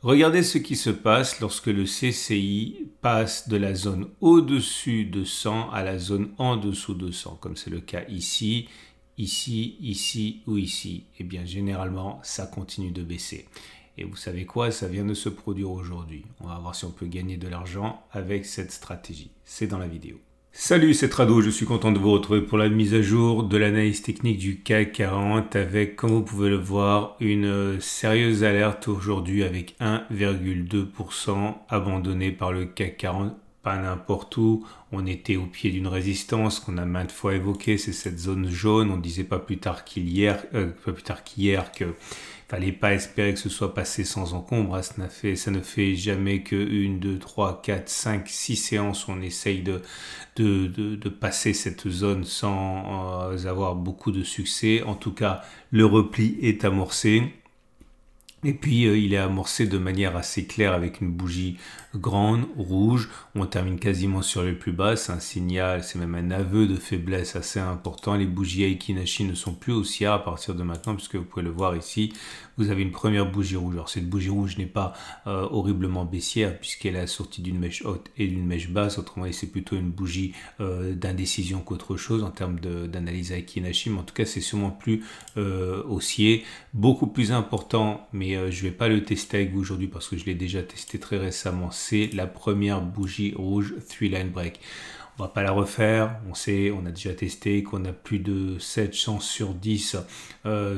Regardez ce qui se passe lorsque le CCI passe de la zone au-dessus de 100 à la zone en dessous de 100, comme c'est le cas ici, ici, ici ou ici. Eh bien, généralement, ça continue de baisser. Et vous savez quoi? Ça vient de se produire aujourd'hui. On va voir si on peut gagner de l'argent avec cette stratégie. C'est dans la vidéo. Salut, c'est Trado, je suis content de vous retrouver pour la mise à jour de l'analyse technique du CAC 40 avec, comme vous pouvez le voir, une sérieuse alerte aujourd'hui avec 1,2% abandonné par le CAC 40. Pas n'importe où, on était au pied d'une résistance qu'on a maintes fois évoquée, c'est cette zone jaune. On disait pas plus tard qu'hier que fallait pas espérer que ce soit passé sans encombre. Ça ne fait jamais que 1, 2, 3, 4, 5, 6 séances où on essaye de passer cette zone sans avoir beaucoup de succès. En tout cas, le repli est amorcé. Et puis, il est amorcé de manière assez claire avec une bougie grande, rouge. On termine quasiment sur les plus bas. C'est un signal, c'est même un aveu de faiblesse assez important. Les bougies Aiki-Nashi ne sont plus haussières à partir de maintenant, puisque vous pouvez le voir ici. Vous avez une première bougie rouge. Alors, cette bougie rouge n'est pas horriblement baissière, puisqu'elle est assortie d'une mèche haute et d'une mèche basse. Autrement dit, c'est plutôt une bougie d'indécision qu'autre chose en termes d'analyse Aiki-Nashi. Mais en tout cas, c'est sûrement plus haussier. Beaucoup plus important, mais je ne vais pas le tester avec vous aujourd'hui parce que je l'ai déjà testé très récemment. C'est la première bougie rouge 3-line break. On ne va pas la refaire. On sait, on a déjà testé qu'on a plus de 7 chances sur 10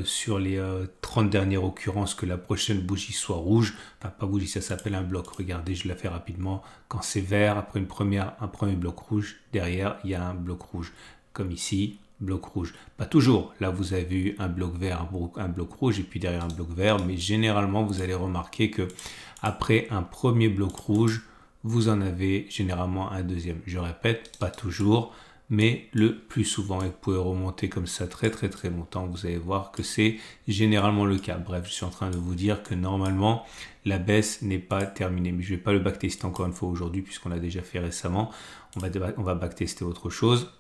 sur les 30 dernières occurrences que la prochaine bougie soit rouge. Enfin, pas bougie, ça s'appelle un bloc. Regardez, je la fais rapidement. Quand c'est vert, après un premier bloc rouge, derrière, il y a un bloc rouge. Comme ici, bloc rouge. Pas toujours. Là, vous avez eu un bloc vert, un bloc rouge et puis derrière un bloc vert. Mais généralement, vous allez remarquer que après un premier bloc rouge, vous en avez généralement un deuxième. Je répète, pas toujours, mais le plus souvent. Et vous pouvez remonter comme ça très longtemps. Vous allez voir que c'est généralement le cas. Bref, je suis en train de vous dire que normalement, la baisse n'est pas terminée. Mais je ne vais pas le backtester encore une fois aujourd'hui puisqu'on l'a déjà fait récemment. On va backtester autre chose.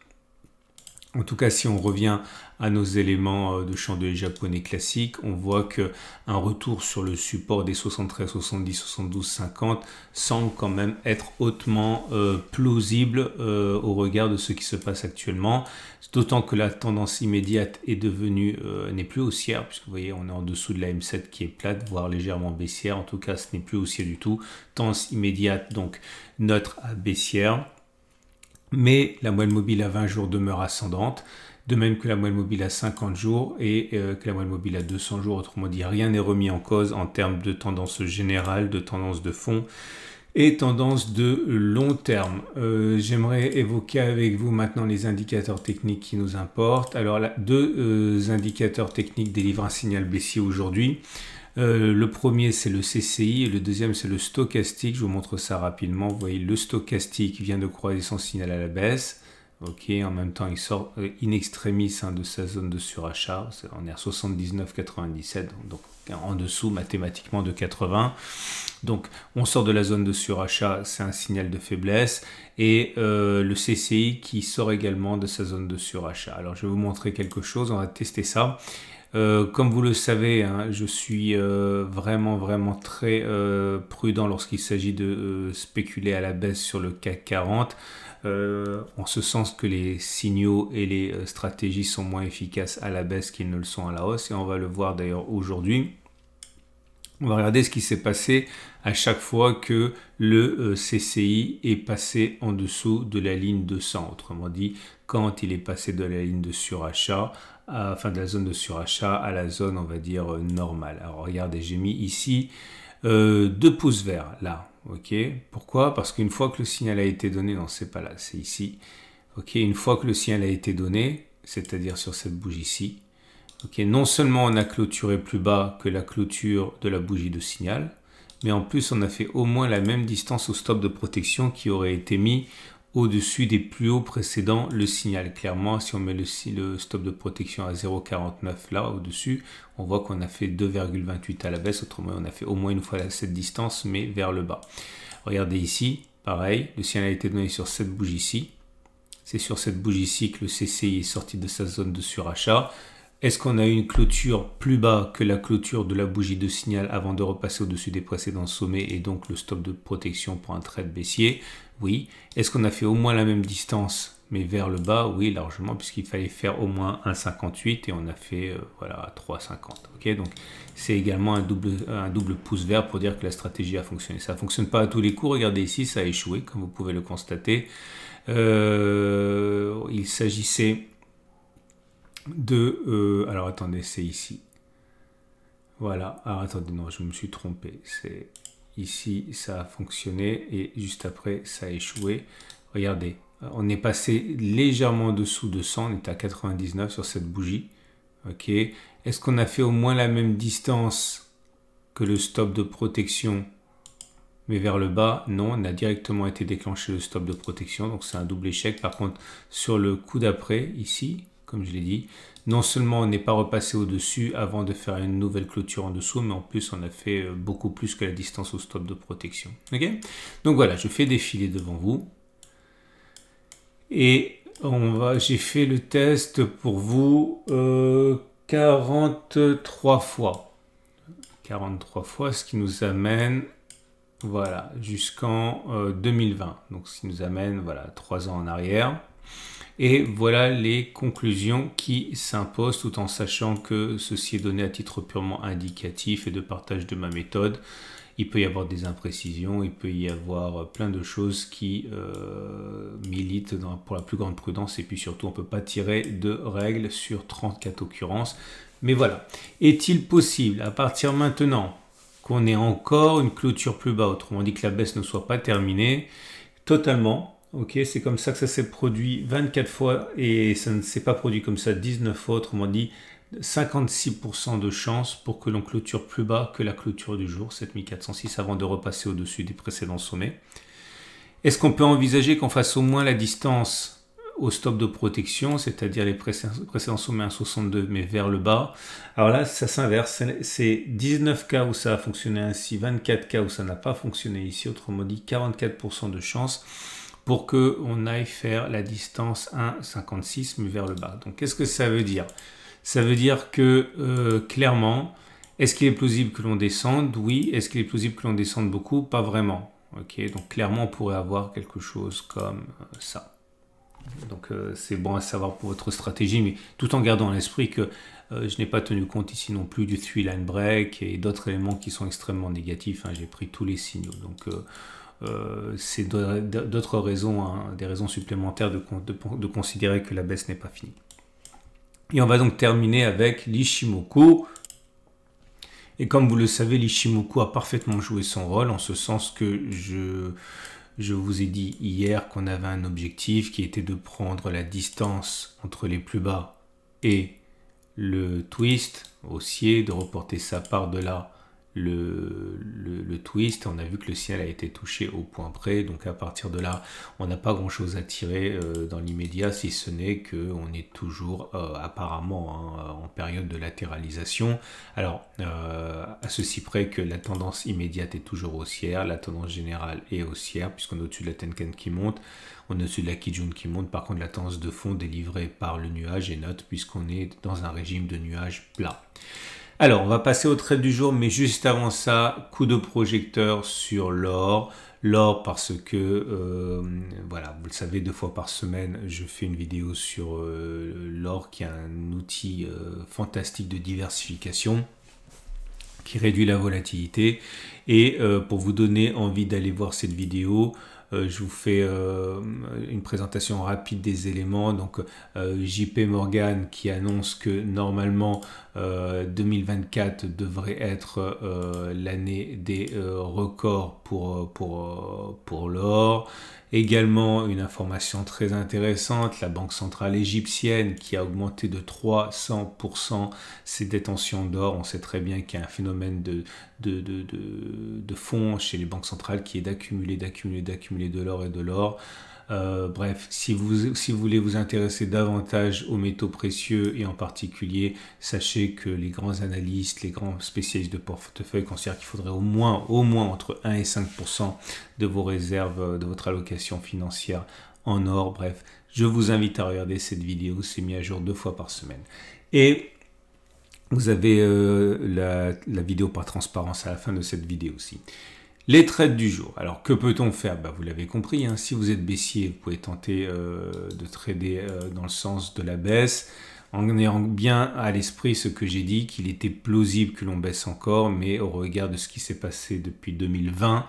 En tout cas, si on revient à nos éléments de chandelier japonais classique, on voit qu'un retour sur le support des 73, 70, 72, 50 semble quand même être hautement plausible au regard de ce qui se passe actuellement. D'autant que la tendance immédiate est devenue, n'est plus haussière, puisque vous voyez, on est en dessous de la M7 qui est plate, voire légèrement baissière. En tout cas, ce n'est plus haussier du tout. Tendance immédiate, donc neutre à baissière. Mais la moyenne mobile à 20 jours demeure ascendante, de même que la moyenne mobile à 50 jours et que la moyenne mobile à 200 jours. Autrement dit, rien n'est remis en cause en termes de tendance générale, de tendance de fond et tendance de long terme. J'aimerais évoquer avec vous maintenant les indicateurs techniques qui nous importent. Alors, deux indicateurs techniques délivrent un signal baissier aujourd'hui. Le premier, c'est le CCI et le deuxième, c'est le stochastique. Je vous montre ça rapidement. Vous voyez, le stochastique vient de croiser son signal à la baisse. Ok, en même temps, il sort in extremis de sa zone de surachat. On est à 79,97, donc en dessous mathématiquement de 80. Donc, on sort de la zone de surachat, c'est un signal de faiblesse. Et le CCI qui sort également de sa zone de surachat. Alors, je vais vous montrer quelque chose. On va tester ça. Comme vous le savez, hein, je suis vraiment très prudent lorsqu'il s'agit de spéculer à la baisse sur le CAC 40, en ce sens que les signaux et les stratégies sont moins efficaces à la baisse qu'ils ne le sont à la hausse, et on va le voir d'ailleurs aujourd'hui. On va regarder ce qui s'est passé à chaque fois que le CCI est passé en dessous de la ligne de 100. Autrement dit, quand il est passé de la ligne de surachat, de la zone de surachat à la zone, on va dire, normale. Alors regardez, j'ai mis ici 2 pouces verts, là. Ok. Pourquoi? Parce qu'une fois que le signal a été donné, non, c'est pas là, c'est ici. Ok. Une fois que le signal a été donné, c'est-à-dire sur cette bougie-ci, ok, non seulement on a clôturé plus bas que la clôture de la bougie de signal, mais en plus on a fait au moins la même distance au stop de protection qui aurait été mis au-dessus des plus hauts précédents le signal. Clairement, si on met le stop de protection à 0,49 là au-dessus, on voit qu'on a fait 2,28 à la baisse. Autrement, on a fait au moins une fois cette distance, mais vers le bas. Regardez ici, pareil, le signal a été donné sur cette bougie-ci. C'est sur cette bougie-ci que le CCI est sorti de sa zone de surachat. Est-ce qu'on a eu une clôture plus bas que la clôture de la bougie de signal avant de repasser au-dessus des précédents sommets et donc le stop de protection pour un trade baissier? Oui. Est-ce qu'on a fait au moins la même distance mais vers le bas? Oui, largement, puisqu'il fallait faire au moins 1,58 et on a fait voilà 3,50. Ok, donc c'est également un double pouce vert pour dire que la stratégie a fonctionné. Ça ne fonctionne pas à tous les coups. Regardez ici, ça a échoué, comme vous pouvez le constater. Il s'agissait de... alors attendez, c'est ici. Voilà. Alors attendez, non, je me suis trompé. C'est ici, ça a fonctionné et juste après, ça a échoué. Regardez, on est passé légèrement en dessous de 100. On est à 99 sur cette bougie. Ok. Est-ce qu'on a fait au moins la même distance que le stop de protection mais vers le bas? Non, on a directement été déclenché le stop de protection. Donc c'est un double échec. Par contre, sur le coup d'après, ici, comme je l'ai dit, non seulement on n'est pas repassé au-dessus avant de faire une nouvelle clôture en dessous, mais en plus on a fait beaucoup plus que la distance au stop de protection. Okay, donc voilà, je fais défiler devant vous. Et j'ai fait le test pour vous 43 fois. 43 fois, ce qui nous amène voilà, jusqu'en 2020. Donc ce qui nous amène voilà, 3 ans en arrière. Et voilà les conclusions qui s'imposent tout en sachant que ceci est donné à titre purement indicatif et de partage de ma méthode. Il peut y avoir des imprécisions, il peut y avoir plein de choses qui militent pour la plus grande prudence et puis surtout on ne peut pas tirer de règles sur 34 occurrences. Mais voilà, est-il possible à partir maintenant qu'on ait encore une clôture plus bas, autrement dit que la baisse ne soit pas terminée? Totalement. Ok, c'est comme ça que ça s'est produit 24 fois et ça ne s'est pas produit comme ça 19 fois, autrement dit 56% de chance pour que l'on clôture plus bas que la clôture du jour, 7406, avant de repasser au-dessus des précédents sommets. Est-ce qu'on peut envisager qu'on fasse au moins la distance au stop de protection, c'est-à-dire les précédents sommets 1,62 mais vers le bas? Alors là, ça s'inverse, c'est 19 cas où ça a fonctionné ainsi, 24 cas où ça n'a pas fonctionné ici, autrement dit 44% de chance pour qu'on aille faire la distance 1,56 mais vers le bas. Donc qu'est-ce que ça veut dire? Ça veut dire que clairement, est-ce qu'il est plausible que l'on descende? Oui. Est-ce qu'il est plausible que l'on descende beaucoup? Pas vraiment. Ok, donc clairement on pourrait avoir quelque chose comme ça. Donc c'est bon à savoir pour votre stratégie, mais tout en gardant à l'esprit que je n'ai pas tenu compte ici non plus du 3-line break et d'autres éléments qui sont extrêmement négatifs. Hein. J'ai pris tous les signaux. Donc c'est d'autres raisons, hein, des raisons supplémentaires de considérer que la baisse n'est pas finie. Et on va donc terminer avec l'Ishimoku. Et comme vous le savez, l'Ishimoku a parfaitement joué son rôle, en ce sens que je vous ai dit hier qu'on avait un objectif qui était de prendre la distance entre les plus bas et le twist haussier, de reporter ça par-delà le twist. On a vu que le ciel a été touché au point près, donc à partir de là on n'a pas grand chose à tirer dans l'immédiat, si ce n'est qu'on est toujours apparemment en période de latéralisation. Alors à ceci près que la tendance immédiate est toujours haussière, la tendance générale est haussière puisqu'on est au-dessus de la Tenkan qui monte, on est au-dessus de la Kijun qui monte. Par contre la tendance de fond délivrée par le nuage est neutre puisqu'on est dans un régime de nuage plat. Alors, on va passer au trade du jour, mais juste avant ça, coup de projecteur sur l'or. L'or parce que, voilà, vous le savez, 2 fois par semaine, je fais une vidéo sur l'or qui est un outil fantastique de diversification qui réduit la volatilité. Et pour vous donner envie d'aller voir cette vidéo, je vous fais une présentation rapide des éléments. Donc JP Morgan qui annonce que normalement 2024 devrait être l'année des records pour l'or. Également une information très intéressante, la Banque centrale égyptienne qui a augmenté de 300% ses détentions d'or. On sait très bien qu'il y a un phénomène de fonds chez les banques centrales qui est d'accumuler de l'or et de l'or. Bref, si vous voulez vous intéresser davantage aux métaux précieux et en particulier, sachez que les grands analystes, les grands spécialistes de portefeuille considèrent qu'il faudrait au moins entre 1 et 5% de vos réserves, de votre allocation financière en or. Bref, je vous invite à regarder cette vidéo, c'est mis à jour 2 fois par semaine. Et Vous avez la vidéo par transparence à la fin de cette vidéo aussi. Les trades du jour. Alors, que peut-on faire? Vous l'avez compris, hein, si vous êtes baissier, vous pouvez tenter de trader dans le sens de la baisse, en ayant bien à l'esprit ce que j'ai dit, qu'il était plausible que l'on baisse encore, mais au regard de ce qui s'est passé depuis 2020,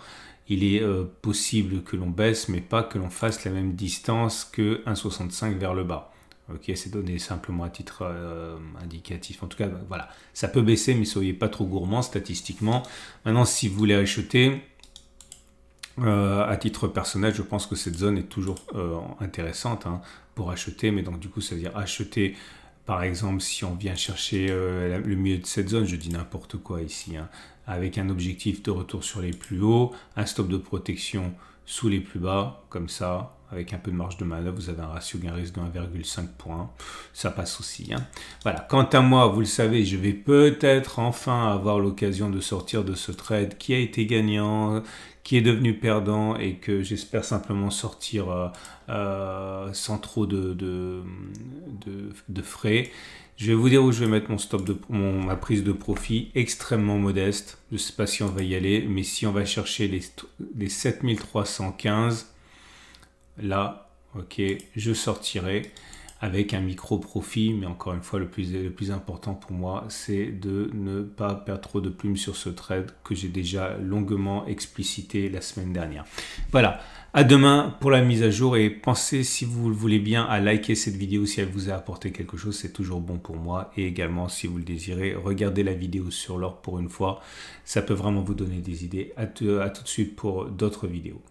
il est possible que l'on baisse, mais pas que l'on fasse la même distance que 1,65 vers le bas. Ok, c'est donné simplement à titre indicatif. En tout cas, voilà, ça peut baisser, mais soyez pas trop gourmand statistiquement. Maintenant, si vous voulez acheter, à titre personnel, je pense que cette zone est toujours intéressante hein, pour acheter. Mais donc, du coup, ça veut dire acheter, par exemple, si on vient chercher le milieu de cette zone, je dis n'importe quoi ici, hein, avec un objectif de retour sur les plus hauts, un stop de protection sous les plus bas, comme ça, avec un peu de marge de manœuvre, vous avez un ratio gain-risque de 1,5 points. Ça passe aussi. Hein. Voilà. Quant à moi, vous le savez, je vais peut-être enfin avoir l'occasion de sortir de ce trade qui a été gagnant, qui est devenu perdant et que j'espère simplement sortir sans trop de frais. Je vais vous dire où je vais mettre mon stop ma prise de profit, extrêmement modeste. Je ne sais pas si on va y aller, mais si on va chercher les 7315, là, ok, je sortirai avec un micro profit, mais encore une fois, le plus important pour moi, c'est de ne pas perdre trop de plumes sur ce trade que j'ai déjà longuement explicité la semaine dernière. Voilà, à demain pour la mise à jour et pensez, si vous le voulez bien, à liker cette vidéo si elle vous a apporté quelque chose, c'est toujours bon pour moi. Et également, si vous le désirez, regardez la vidéo sur l'or pour une fois, ça peut vraiment vous donner des idées. À tout de suite pour d'autres vidéos.